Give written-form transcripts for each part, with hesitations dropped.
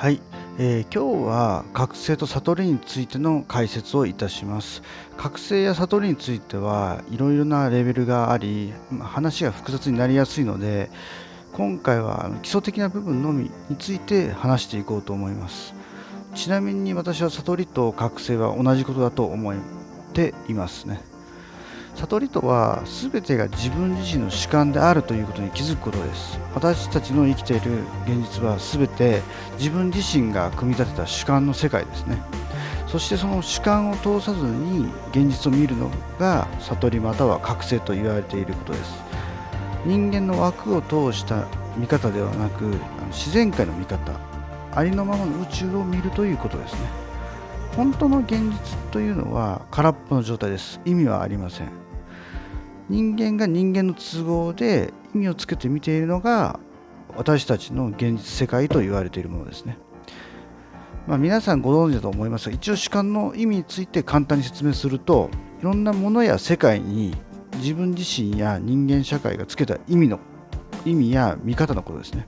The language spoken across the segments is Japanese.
はい、今日は覚醒と悟りについての解説をいたします。覚醒や悟りについてはいろいろなレベルがあり、話が複雑になりやすいので、今回は基礎的な部分のみについて話していこうと思います。ちなみに私は悟りと覚醒は同じことだと思っていますね。悟りとは全てが自分自身の主観であるということに気づくことです。私たちの生きている現実は全て自分自身が組み立てた主観の世界ですね。そしてその主観を通さずに現実を見るのが悟りまたは覚醒と言われていることです。人間の枠を通した見方ではなく、自然界の見方、ありのままの宇宙を見るということですね。本当の現実というのは空っぽの状態です。意味はありません。人間が人間の都合で意味をつけて見ているのが私たちの現実世界と言われているものですね。皆さんご存知だと思いますが、一応主観の意味について簡単に説明すると、いろんなものや世界に自分自身や人間社会がつけた意味や見方のことですね。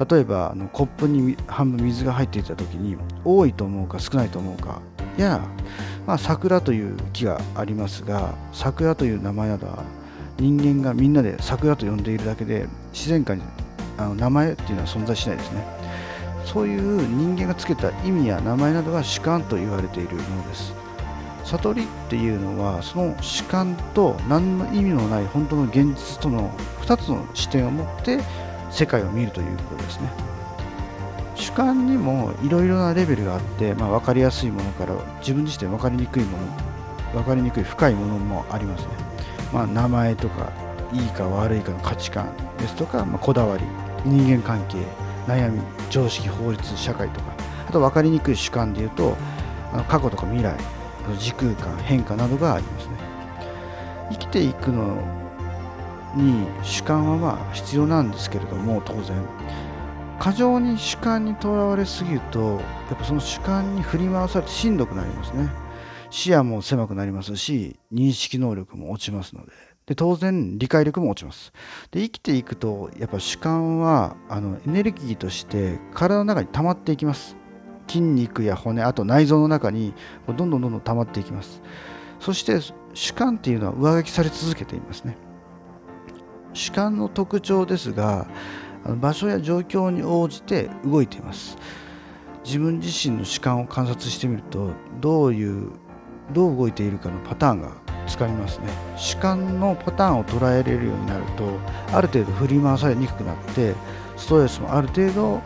例えばコップに半分水が入っていた時に多いと思うか少ないと思うかや、桜という木がありますが、桜という名前などは人間がみんなで桜と呼んでいるだけで、自然界に名前っていうのは存在しないですね。そういう人間がつけた意味や名前などが主観と言われているものです。悟りっていうのはその主観と何の意味もない本当の現実との2つの視点を持って世界を見るということですね。主観にもいろいろなレベルがあって、分かりやすいものから自分自身で分かりにくい深いものもありますね。名前とかいいか悪いかの価値観ですとか、こだわり、人間関係、悩み、常識、法律、社会とか、あと分かりにくい主観でいうと過去とか未来、時空間、変化などがありますね。生きていくのに主観は必要なんですけれども、当然過剰に主観にとらわれすぎると、やっぱその主観に振り回されてしんどくなりますね。視野も狭くなりますし、認識能力も落ちますので、当然理解力も落ちます。で、生きていくとやっぱ主観はエネルギーとして体の中に溜まっていきます。筋肉や骨、あと内臓の中にどんどん溜まっていきます。そして主観っていうのは上書きされ続けていますね。主観の特徴ですが、場所や状況に応じて動いています。自分自身の主観を観察してみると、どう動いているかのパターンがつかみますね。主観のパターンを捉えれるようになると、ある程度振り回されにくくなって、ストレスもある程度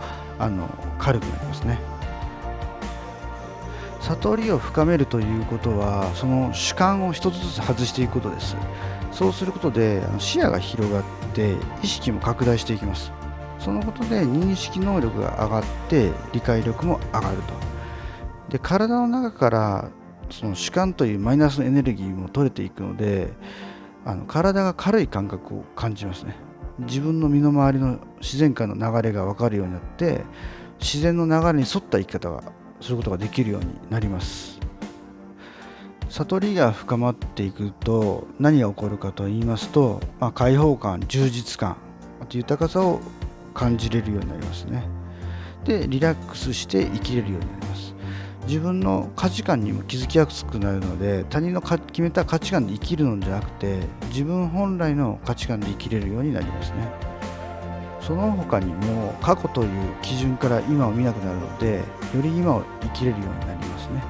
軽くなりますね。悟りを深めるということは、その主観を一つずつ外していくことです。そうすることで視野が広がって意識も拡大していきます。そのことで認識能力が上がって理解力も上がると。で、体の中からその主観というマイナスのエネルギーも取れていくので、体が軽い感覚を感じますね。自分の身の回りの自然界の流れが分かるようになって、自然の流れに沿った生き方がすることができるようになります。悟りが深まっていくと何が起こるかと言いますと、開放感、充実感、あと豊かさを感じれるようになりますね。で、リラックスして生きれるようになります。自分の価値観にも気づきやすくなるので、他人の決めた価値観で生きるのではなくて、自分本来の価値観で生きれるようになりますね。その他にも過去という基準から今を見なくなるので、より今を生きれるようになりますね。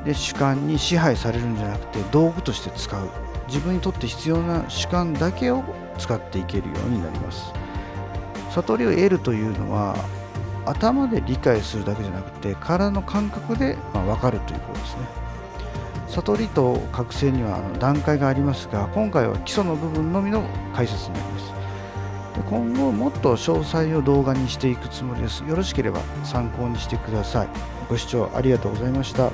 で、主観に支配されるんじゃなくて道具として使う、自分にとって必要な主観だけを使っていけるようになります。悟りを得るというのは頭で理解するだけじゃなくて体の感覚で分かるということですね。悟りと覚醒には段階がありますが、今回は基礎の部分のみの解説になります。で、今後もっと詳細を動画にしていくつもりです。よろしければ参考にしてください。ご視聴ありがとうございました。